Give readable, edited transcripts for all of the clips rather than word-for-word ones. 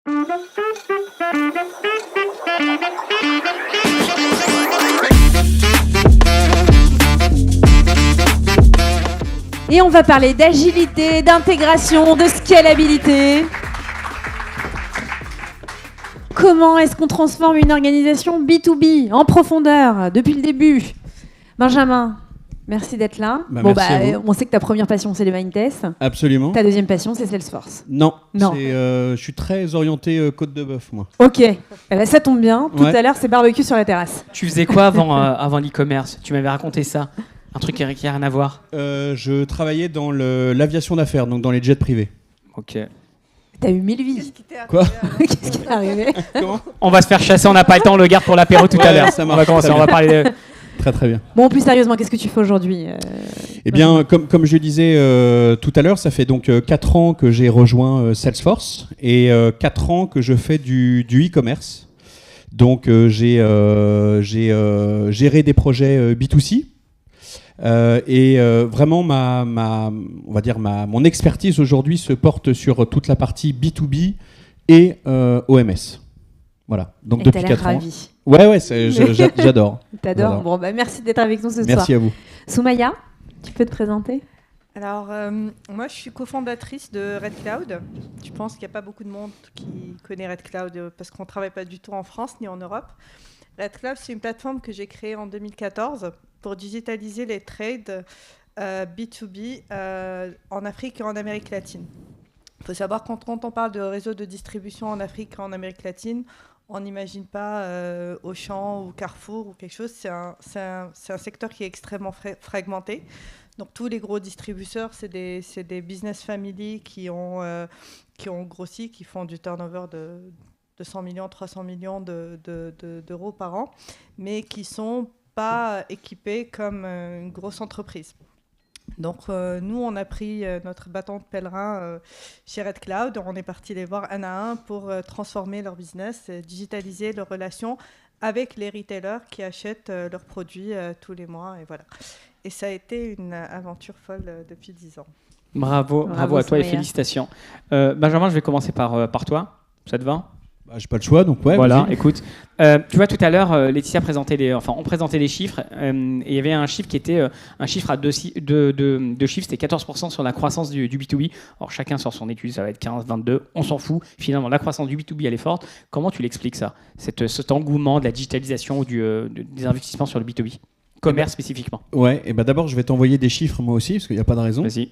Et on va parler d'agilité, d'intégration, de scalabilité. Comment est-ce qu'on transforme une organisation B2B en profondeur depuis le début? Benjamin, merci d'être là. On sait que ta première passion, c'est les Mindtests. Absolument. Ta deuxième passion, c'est Salesforce. Non. Je suis très orienté côte de bœuf, moi. Ok, ça tombe bien. Tout à l'heure, c'est barbecue sur la terrasse. Tu faisais quoi avant l'e-commerce? Tu m'avais raconté ça. Un truc qui n'a rien à voir. Je travaillais dans l'aviation d'affaires, donc dans les jets privés. Ok. T'as eu 1000 vies. Quoi? Qu'est-ce qui t'est arrivé? Comment? On va se faire chasser, on n'a pas le temps, on le garde pour l'apéro tout à l'heure. Ça On marche, va commencer, on va parler de... Très bien. Bon, plus sérieusement, qu'est-ce que tu fais aujourd'hui? Eh bien, comme je disais tout à l'heure, ça fait donc 4 ans que j'ai rejoint Salesforce et 4 ans que je fais du e-commerce. Donc, j'ai géré des projets B2C. Vraiment, on va dire mon expertise aujourd'hui se porte sur toute la partie B2B et OMS. Voilà. Donc et depuis 4 ans. Ravi. Ouais, j'adore. T'adores. Bon, merci d'être avec nous ce soir. Merci à vous. Soumaya, tu peux te présenter? Alors, moi, je suis cofondatrice de Red Cloud. Je pense qu'il n'y a pas beaucoup de monde qui connaît Red Cloud parce qu'on ne travaille pas du tout en France ni en Europe. Red Cloud, c'est une plateforme que j'ai créée en 2014 pour digitaliser les trades B2B en Afrique et en Amérique latine. Il faut savoir quand on parle de réseau de distribution en Afrique et en Amérique latine, on n'imagine pas Auchan ou Carrefour ou quelque chose. C'est un secteur qui est extrêmement fragmenté. Donc tous les gros distributeurs, c'est des business family qui ont grossi, qui font du turnover de 200 millions, 300 millions d'euros par an, mais qui ne sont pas équipés comme une grosse entreprise. Donc nous, on a pris notre bâton de pèlerin chez Red Cloud. On est parti les voir un à un pour transformer leur business, digitaliser leurs relations avec les retailers qui achètent leurs produits tous les mois. Et voilà. Et ça a été une aventure folle depuis 10 ans. Bravo à toi et félicitations. Benjamin, je vais commencer par toi. Ça te va? J'ai pas le choix, donc ouais. Voilà, vas-y. écoute. Tu vois, tout à l'heure, Laetitia présentait on présentait les chiffres. Et il y avait un chiffre qui était un chiffre à deux chiffres, c'était 14% sur la croissance du B2B. Alors, chacun sort son étude, ça va être 15, 22, on s'en fout. Finalement, la croissance du B2B, elle est forte. Comment tu l'expliques ça? Cet engouement de la digitalisation ou des investissements sur le B2B? Commerce spécifiquement. Ouais, et d'abord, je vais t'envoyer des chiffres moi aussi, parce qu'il n'y a pas de raison. Vas-y.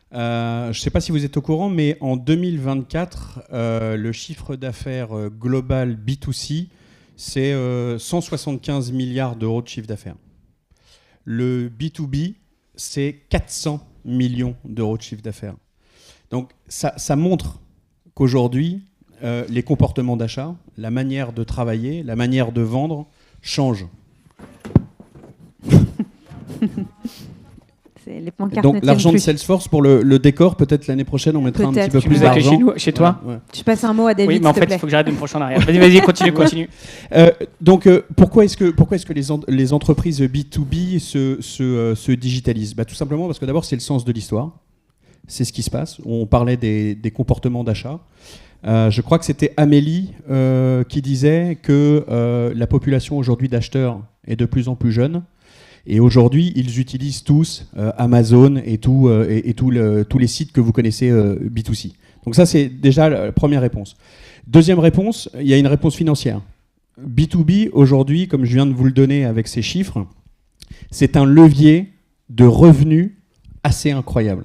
Je ne sais pas si vous êtes au courant, mais en 2024, le chiffre d'affaires global B2C, c'est 175 milliards d'euros de chiffre d'affaires. Le B2B, c'est 400 millions d'euros de chiffre d'affaires. Donc ça montre qu'aujourd'hui, les comportements d'achat, la manière de travailler, la manière de vendre changent. Donc l'argent de Salesforce pour le décor, peut-être l'année prochaine on mettra un petit peu plus d'argent. Chez toi. Ouais. Tu passes un mot à David. Oui, mais en fait il faut que j'arrête de me projeter en arrière. Vas-y, continue. Donc pourquoi est-ce que les entreprises B2B se digitalisent? Tout simplement parce que d'abord c'est le sens de l'histoire, c'est ce qui se passe. On parlait des comportements d'achat. Je crois que c'était Amélie qui disait que la population aujourd'hui d'acheteurs est de plus en plus jeune. Et aujourd'hui, ils utilisent tous Amazon et tous les sites que vous connaissez B2C. Donc ça, c'est déjà la première réponse. Deuxième réponse, il y a une réponse financière. B2B, aujourd'hui, comme je viens de vous le donner avec ces chiffres, c'est un levier de revenus assez incroyable.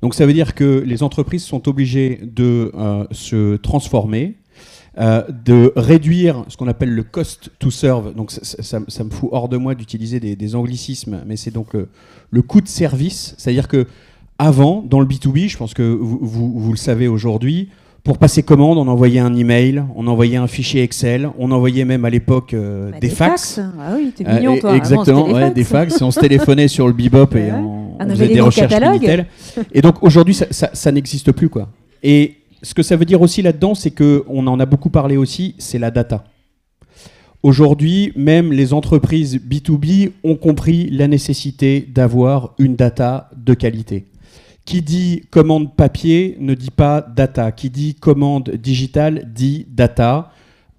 Donc ça veut dire que les entreprises sont obligées de se transformer, de réduire ce qu'on appelle le cost to serve. Donc ça me fout hors de moi d'utiliser des anglicismes, mais c'est donc le coût de service. C'est-à-dire que avant, dans le B2B, je pense que vous le savez aujourd'hui, pour passer commande, on envoyait un email, on envoyait un fichier Excel, on envoyait même à l'époque des fax. Ah oui, t'es mignon toi. Exactement, des fax. Et on se téléphonait sur le Bebop et on faisait des recherches Minitel. Et donc aujourd'hui, ça n'existe plus, quoi. Et ce que ça veut dire aussi là-dedans, c'est qu'on en a beaucoup parlé aussi, c'est la data. Aujourd'hui, même les entreprises B2B ont compris la nécessité d'avoir une data de qualité. Qui dit commande papier ne dit pas data. Qui dit commande digitale dit data.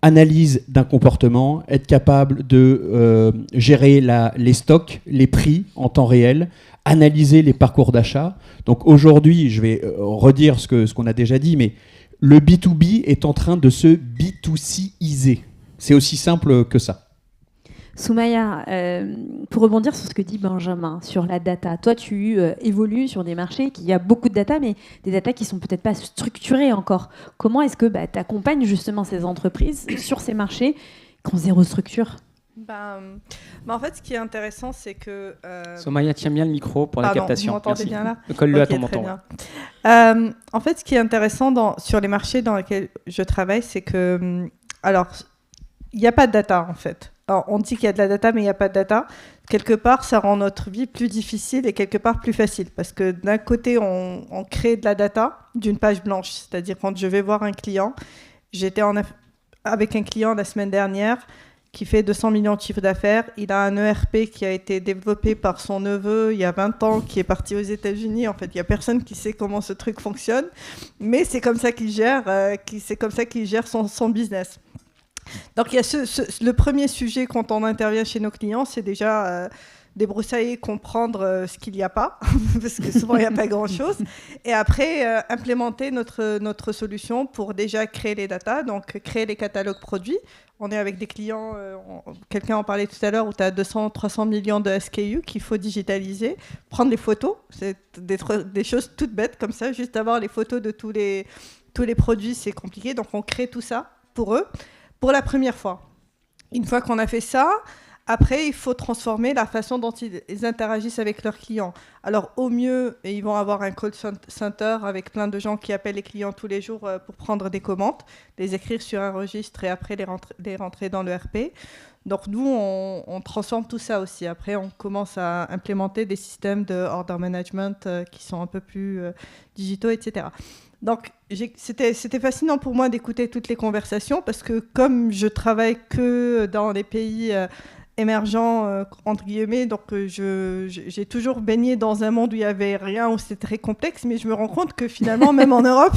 Analyse d'un comportement, être capable de gérer les stocks, les prix en temps réel, analyser les parcours d'achat. Donc aujourd'hui, je vais redire ce qu'on a déjà dit, mais le B2B est en train de se B2C-iser. C'est aussi simple que ça. Soumaya, pour rebondir sur ce que dit Benjamin, sur la data, toi tu évolues sur des marchés qui a beaucoup de data, mais des data qui sont peut-être pas structurées encore. Comment est-ce que tu accompagnes justement ces entreprises sur ces marchés qui ont zéro structure ? En fait, ce qui est intéressant, c'est que... Soumaya, tiens bien le micro pour la captation. Vous m'entendez bien là ? Colle-le à ton menton. En fait, ce qui est intéressant sur les marchés dans lesquels je travaille, c'est que... Alors, il n'y a pas de data en fait. Alors, on dit qu'il y a de la data, mais il n'y a pas de data. Quelque part, ça rend notre vie plus difficile et quelque part plus facile. Parce que d'un côté, on crée de la data d'une page blanche. C'est-à-dire, quand je vais voir un client, j'étais avec un client la semaine dernière qui fait 200 millions de chiffres d'affaires. Il a un ERP qui a été développé par son neveu il y a 20 ans, qui est parti aux États-Unis. En fait, il n'y a personne qui sait comment ce truc fonctionne. Mais c'est comme ça qu'il gère, son business. Donc, il y a le premier sujet quand on intervient chez nos clients, c'est déjà débroussailler, comprendre ce qu'il n'y a pas, parce que souvent, il n'y a pas grand-chose. Et après, implémenter notre solution pour déjà créer les datas, donc créer les catalogues produits. On est avec des clients, quelqu'un en parlait tout à l'heure, où tu as 200-300 millions de SKU qu'il faut digitaliser, prendre les photos, c'est des choses toutes bêtes comme ça, juste avoir les photos de tous les produits, c'est compliqué. Donc, on crée tout ça pour eux. Pour la première fois. Une fois qu'on a fait ça, après, il faut transformer la façon dont ils interagissent avec leurs clients. Alors, au mieux, ils vont avoir un call center avec plein de gens qui appellent les clients tous les jours pour prendre des commandes, les écrire sur un registre et après les rentrer dans le RP. Donc, nous, on transforme tout ça aussi. Après, on commence à implémenter des systèmes de order management qui sont un peu plus digitaux, etc. Donc, c'était fascinant pour moi d'écouter toutes les conversations parce que comme je travaille que dans les pays émergents, entre guillemets, donc j'ai toujours baigné dans un monde où il n'y avait rien, où c'était très complexe, mais je me rends compte que finalement, même en Europe,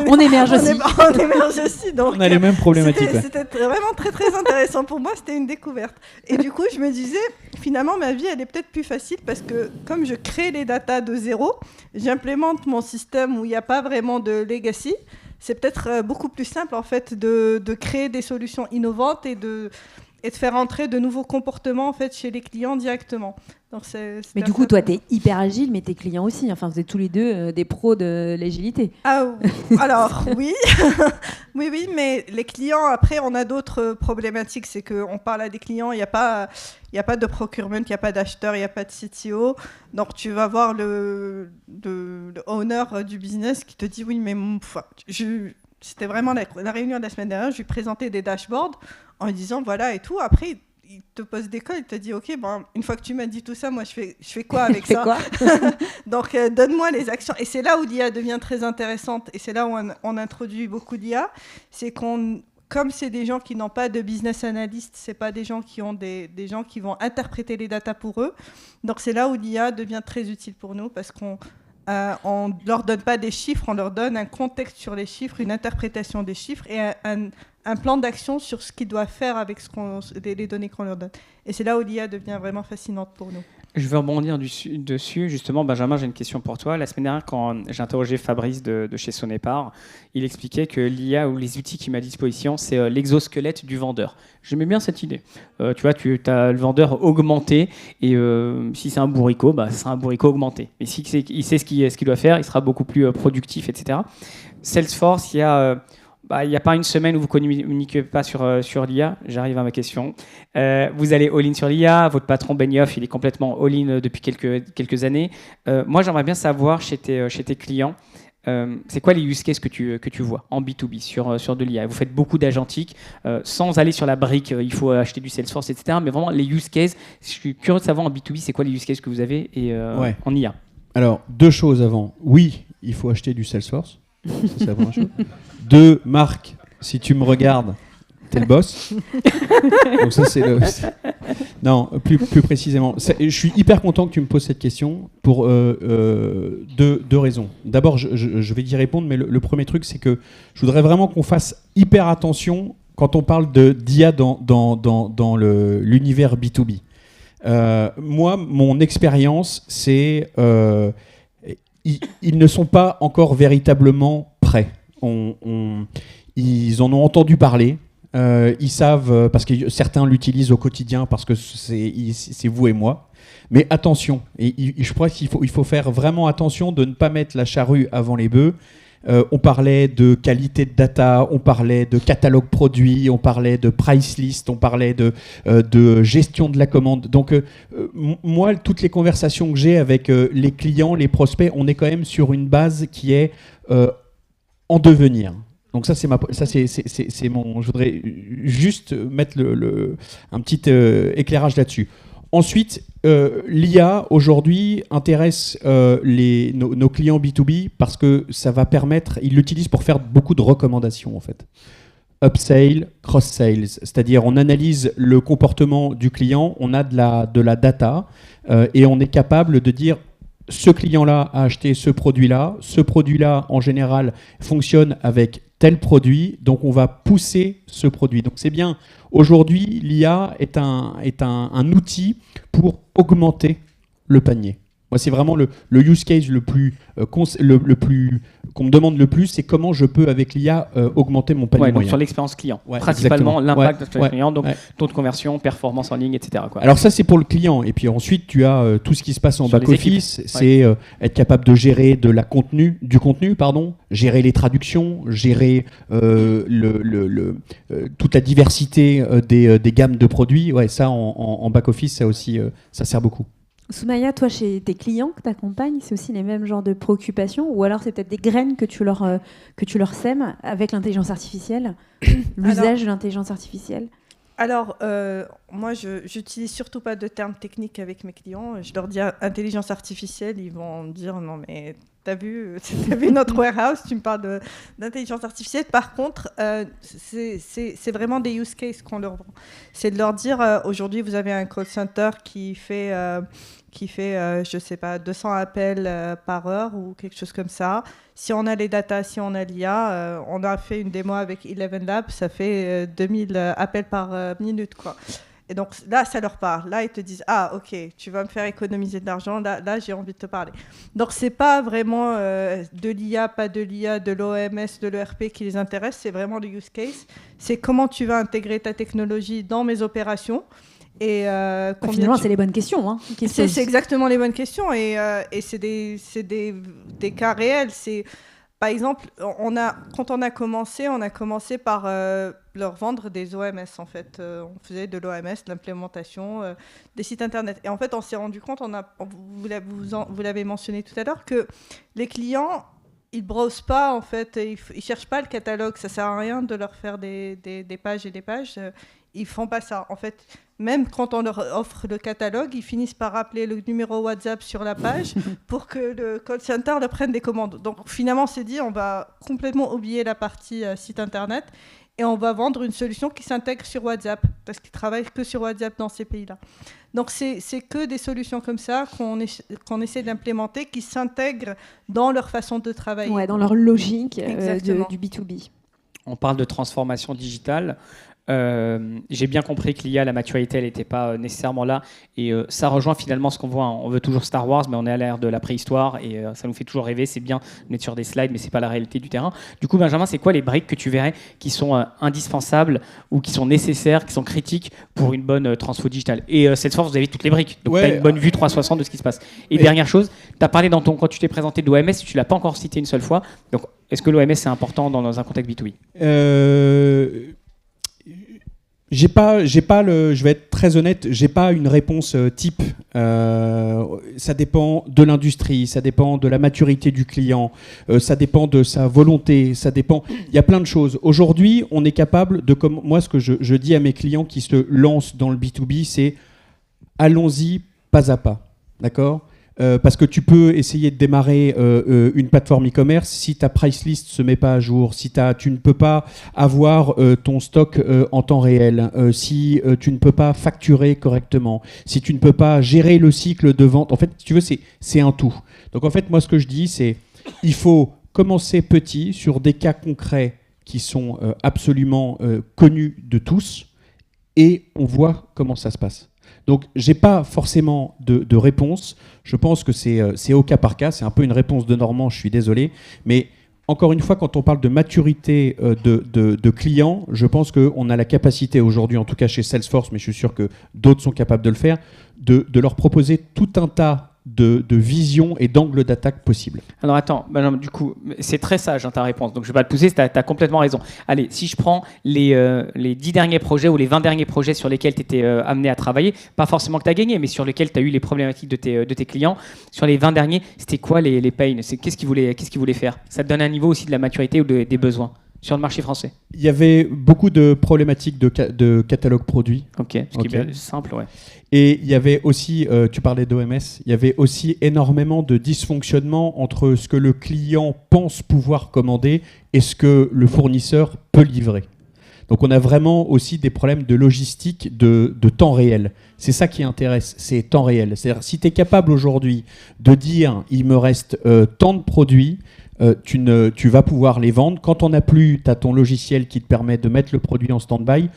on émerge aussi. On émerge aussi. Donc, on a les mêmes problématiques. C'était vraiment très, très intéressant pour moi, c'était une découverte. Et du coup, je me disais, finalement, ma vie, elle est peut-être plus facile parce que comme je crée les datas de zéro, j'implémente mon système où il n'y a pas vraiment de legacy. C'est peut-être beaucoup plus simple, en fait, de créer des solutions innovantes et de faire entrer de nouveaux comportements en fait, chez les clients directement. Donc, mais du coup, toi, tu es hyper agile, mais tes clients aussi. Enfin, vous êtes tous les deux des pros de l'agilité. Alors, oui. oui, mais les clients, après, on a d'autres problématiques. C'est qu'on parle à des clients, il n'y a pas de procurement, il n'y a pas d'acheteur, il n'y a pas de CTO. Donc, tu vas voir le owner du business qui te dit « Oui, mais c'était vraiment la réunion de la semaine dernière, je lui présentais des dashboards en lui disant voilà et tout. Après, il te pose des calls, il te dit ok, une fois que tu m'as dit tout ça, moi je fais quoi avec ça Donc donne-moi les actions. Et c'est là où l'IA devient très intéressante et c'est là où on introduit beaucoup d'IA. C'est comme c'est des gens qui n'ont pas de business analyst, c'est pas des gens qui ont des gens qui vont interpréter les datas pour eux. Donc c'est là où l'IA devient très utile pour nous parce qu'on ne leur donne pas des chiffres, on leur donne un contexte sur les chiffres, une interprétation des chiffres et un plan d'action sur ce qu'ils doivent faire avec les données qu'on leur donne. Et c'est là où l'IA devient vraiment fascinante pour nous. Je veux rebondir dessus. Justement, Benjamin, j'ai une question pour toi. La semaine dernière, quand j'ai interrogé Fabrice de chez Sonepar, il expliquait que l'IA ou les outils qu'il met à disposition, c'est l'exosquelette du vendeur. J'aimais bien cette idée. Tu vois, tu as le vendeur augmenté et si c'est un bourricot, ce sera un bourricot augmenté. Et si il sait ce qu'il doit faire, il sera beaucoup plus productif, etc. Salesforce, il n'y a pas une semaine où vous ne communiquez pas sur l'IA. J'arrive à ma question. Vous allez all-in sur l'IA. Votre patron Benioff, il est complètement all-in depuis quelques années. Moi, j'aimerais bien savoir chez tes clients, c'est quoi les use cases que tu vois en B2B sur de l'IA. Vous faites beaucoup d'agentique, sans aller sur la brique, il faut acheter du Salesforce, etc. Mais vraiment, les use cases, je suis curieux de savoir en B2B, c'est quoi les use cases que vous avez en IA. Alors, 2 choses avant. Oui, il faut acheter du Salesforce. Ça, c'est la première chose. 2, Marc, si tu me regardes, T'es le boss. Donc ça, c'est le... Non, plus précisément. Je suis hyper content que tu me poses cette question pour deux raisons. D'abord, je vais y répondre, mais le premier truc, c'est que je voudrais vraiment qu'on fasse hyper attention quand on parle d'IA dans l'univers B2B. Moi, mon expérience, c'est... ils ne sont pas encore véritablement prêts. Ils en ont entendu parler. Ils savent, parce que certains l'utilisent au quotidien, parce que c'est vous et moi. Mais attention, je crois qu'il faut faire vraiment attention de ne pas mettre la charrue avant les bœufs. On parlait de qualité de data, on parlait de catalogue produit, on parlait de price list, on parlait de gestion de la commande. Donc moi, toutes les conversations que j'ai avec les clients, les prospects, on est quand même sur une base qui est en devenir. Donc ça, c'est mon. Je voudrais juste mettre un petit éclairage là-dessus. Ensuite, l'IA aujourd'hui intéresse nos clients B2B parce que ça va permettre, ils l'utilisent pour faire beaucoup de recommandations en fait. Upsale, cross-sales, c'est-à-dire on analyse le comportement du client, on a de la data et on est capable de dire ce client-là a acheté ce produit-là en général fonctionne avec tel produit, donc on va pousser ce produit. Donc c'est bien, aujourd'hui l'IA est un outil pour augmenter le panier. Moi, c'est vraiment le use case le plus qu'on me demande le plus, c'est comment je peux avec l'IA augmenter mon panier donc moyen. sur l'expérience client, Ouais, principalement l'impact de l'expérience client, donc ouais. taux de conversion, performance en ligne, etc. quoi. Alors ça, c'est pour le client. Et puis ensuite, tu as tout ce qui se passe en Sur les back-office. C'est être capable de gérer du contenu, gérer les traductions, gérer toute la diversité des gammes de produits. Ouais, ça, en back-office, ça aussi, ça sert beaucoup. Soumaya, toi, chez tes clients que tu accompagnes, c'est aussi les mêmes genres de préoccupations ou alors c'est peut-être des graines que tu leur sèmes avec l'intelligence artificielle, l'usage de l'intelligence artificielle? Alors, moi, je n'utilise surtout pas de termes techniques avec mes clients. Je leur dis intelligence artificielle, ils vont me dire non mais t'as vu notre warehouse, tu me parles d'intelligence artificielle. Par contre, c'est vraiment des use cases qu'on leur vend. C'est de leur dire aujourd'hui vous avez un call center qui fait je sais pas, 200 appels par heure ou quelque chose comme ça. Si on a les datas, si on a l'IA, on a fait une démo avec Eleven Labs, ça fait 2000 appels par minute, quoi. Et donc là, ça leur parle. Là, ils te disent, ah, ok, tu vas me faire économiser de l'argent. Là, j'ai envie de te parler. Donc, c'est pas vraiment de l'IA, pas de l'IA, de l'OMS, de l'ERP qui les intéresse. C'est vraiment le use case. C'est comment tu vas intégrer ta technologie dans mes opérations. Et finalement, c'est les bonnes questions. Hein, c'est exactement les bonnes questions. Et c'est des cas réels. Par exemple, quand on a commencé par leur vendre des OMS, en fait. On faisait de l'OMS, de l'implémentation des sites Internet. Et en fait, on s'est rendu compte, vous l'avez mentionné tout à l'heure, que les clients, ils ne browsent pas, en fait. Ils ne cherchent pas le catalogue. Ça ne sert à rien de leur faire des pages et des pages. Ils ne font pas ça. En fait, même quand on leur offre le catalogue, ils finissent par appeler le numéro WhatsApp sur la page pour que le call center leur prenne des commandes. Donc finalement, on s'est dit, on va complètement oublier la partie site Internet et on va vendre une solution qui s'intègre sur WhatsApp parce qu'ils ne travaillent que sur WhatsApp dans ces pays-là. Donc c'est que des solutions comme ça qu'on essaie d'implémenter, qui s'intègrent dans leur façon de travailler. Ouais, dans leur logique du B2B. On parle de transformation digitale. J'ai bien compris que l'IA, la maturité, elle n'était pas nécessairement là. Et ça rejoint finalement ce qu'on voit. On veut toujours Star Wars, mais on est à l'ère de la préhistoire. Et ça nous fait toujours rêver. C'est bien de mettre sur des slides, mais ce n'est pas la réalité du terrain. Du coup, Benjamin, c'est quoi les briques que tu verrais qui sont indispensables ou qui sont nécessaires, qui sont critiques pour une bonne transfo digitale? Et Salesforce, vous avez toutes les briques. Donc, tu as une bonne vue 360 de ce qui se passe. Et dernière chose, tu as parlé quand tu t'es présenté de l'OMS, tu ne l'as pas encore cité une seule fois. Donc, est-ce que l'OMS, c'est important dans un contexte B2B? Je vais être très honnête, j'ai pas une réponse type. Ça dépend de l'industrie, ça dépend de la maturité du client, ça dépend de sa volonté, il y a plein de choses. Aujourd'hui, on est capable de, comme moi, ce que je dis à mes clients qui se lancent dans le B2B, c'est allons-y pas à pas, d'accord ? Parce que tu peux essayer de démarrer une plateforme e-commerce si ta price list se met pas à jour, si tu ne peux pas avoir ton stock en temps réel, si tu ne peux pas facturer correctement, si tu ne peux pas gérer le cycle de vente. En fait, si tu veux, c'est un tout. Donc en fait, moi, ce que je dis, c'est il faut commencer petit sur des cas concrets qui sont absolument connus de tous et on voit comment ça se passe. Donc, je n'ai pas forcément de réponse. Je pense que c'est au cas par cas. C'est un peu une réponse de Normand, je suis désolé. Mais encore une fois, quand on parle de maturité de clients, je pense qu'on a la capacité aujourd'hui, en tout cas chez Salesforce, mais je suis sûr que d'autres sont capables de le faire, de leur proposer tout un tas de visions et d'angles d'attaque possibles. Alors attends, Benjamin, du coup, c'est très sage ta réponse, donc je ne vais pas te pousser, tu as complètement raison. Allez, si je prends les 10 derniers projets ou les 20 derniers projets sur lesquels tu étais amené à travailler, pas forcément que tu as gagné, mais sur lesquels tu as eu les problématiques de tes clients, sur les 20 derniers, c'était quoi les pains? Qu'est-ce qu'ils voulaient faire? Ça te donne un niveau aussi de la maturité ou des besoins sur le marché français? Il y avait beaucoup de problématiques de catalogue produit. Ok, ce qui est bien simple, ouais. Et il y avait aussi, tu parlais d'OMS, il y avait aussi énormément de dysfonctionnement entre ce que le client pense pouvoir commander et ce que le fournisseur peut livrer. Donc on a vraiment aussi des problèmes de logistique de temps réel. C'est ça qui intéresse, c'est temps réel. C'est-à-dire si tu es capable aujourd'hui de dire il me reste tant de produits, tu vas pouvoir les vendre. Quand on n'a plus, tu as ton logiciel qui te permet de mettre le produit en stand-by.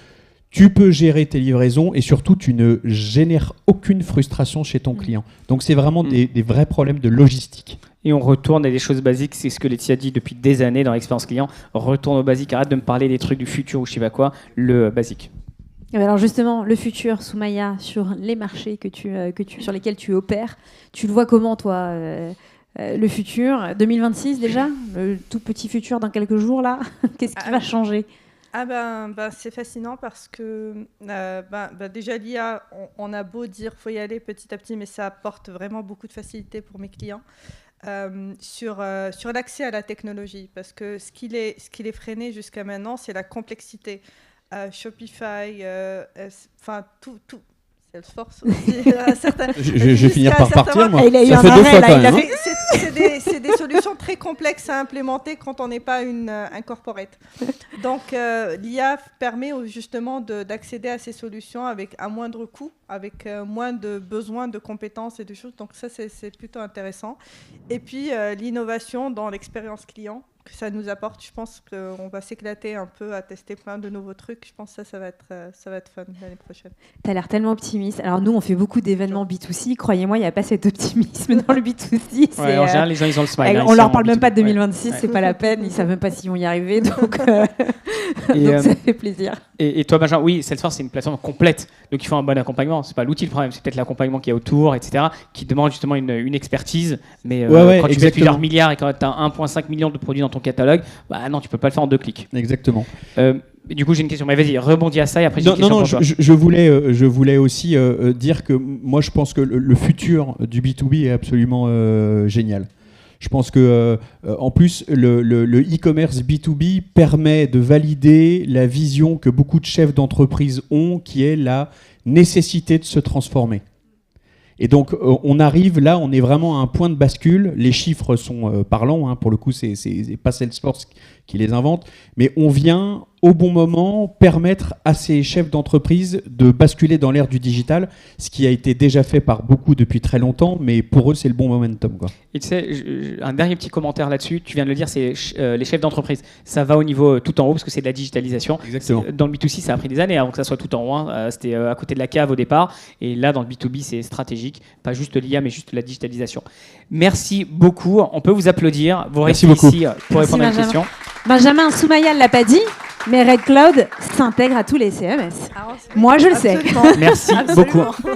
Tu peux gérer tes livraisons et surtout, tu ne génères aucune frustration chez ton client. Donc, c'est vraiment des vrais problèmes de logistique. Et on retourne à des choses basiques, c'est ce que Laetitia dit depuis des années dans l'expérience client. Retourne au basique, arrête de me parler des trucs du futur ou je sais pas quoi, le basique. Alors justement, le futur, Soumaya, sur les marchés sur lesquels tu opères, tu le vois comment, toi le futur, 2026 déjà, le tout petit futur dans quelques jours là, qu'est-ce qui va changer? C'est fascinant parce que déjà l'IA, on a beau dire faut y aller petit à petit, mais ça apporte vraiment beaucoup de facilité pour mes clients sur l'accès à la technologie, parce que ce qui les freinait jusqu'à maintenant, c'est la complexité. Shopify, tout. Salesforce aussi. Je vais finir par partir, moi. Il a eu ça un fait arrêt, deux fois là, quand même. C'est des solutions très complexes à implémenter quand on n'est pas un corporate. Donc, l'IA permet justement d'accéder à ces solutions avec un moindre coût, avec moins de besoins de compétences et de choses. Donc, ça, c'est plutôt intéressant. Et puis, l'innovation dans l'expérience client que ça nous apporte. Je pense qu'on va s'éclater un peu à tester plein de nouveaux trucs. Je pense que ça va être fun l'année prochaine. Tu as l'air tellement optimiste. Alors nous, on fait beaucoup d'événements B2C. Croyez-moi, il n'y a pas cet optisme dans le B2C. Ouais, en général, les gens, ils ont le smile. On leur parle même pas de 2026, c'est pas la peine. Ils savent même pas s'ils vont y arriver. Donc, donc ça fait plaisir. Et toi, Benjamin, oui, Salesforce, c'est une plateforme complète. Donc il faut un bon accompagnement. C'est pas l'outil le problème, c'est peut-être l'accompagnement qu'il y a autour, etc., qui demande justement une expertise. Mais quand tu fais plusieurs milliards et quand tu as 1,5 million de produits dans ton catalogue, non, tu peux pas le faire en 2 clics. Exactement. Du coup, j'ai une question. Mais vas-y, rebondis à ça et après j'ai une question pour toi. Je voulais aussi dire que moi, je pense que le futur du B2B est absolument génial. Je pense que, en plus, le e-commerce B2B permet de valider la vision que beaucoup de chefs d'entreprise ont, qui est la nécessité de se transformer. Et donc, on arrive là, on est vraiment à un point de bascule. Les chiffres sont parlants, hein, pour le coup, c'est pas Salesforce qui les invente, mais on vient au bon moment permettre à ces chefs d'entreprise de basculer dans l'ère du digital, ce qui a été déjà fait par beaucoup depuis très longtemps, mais pour eux, c'est le bon momentum, quoi. Et tu sais, un dernier petit commentaire là-dessus, tu viens de le dire, c'est les chefs d'entreprise. Ça va au niveau tout en haut parce que c'est de la digitalisation. Exactement. Dans le B2C, ça a pris des années avant que ça soit tout en haut. Hein. C'était à côté de la cave au départ. Et là, dans le B2B, c'est stratégique. Pas juste l'IA, mais juste la digitalisation. Merci beaucoup. On peut vous applaudir. Vous restez ici pour répondre à une question. Benjamin, Soumaya ne l'a pas dit, mais Red Cloud s'intègre à tous les CMS. Moi, je le sais. Merci Absolument. beaucoup.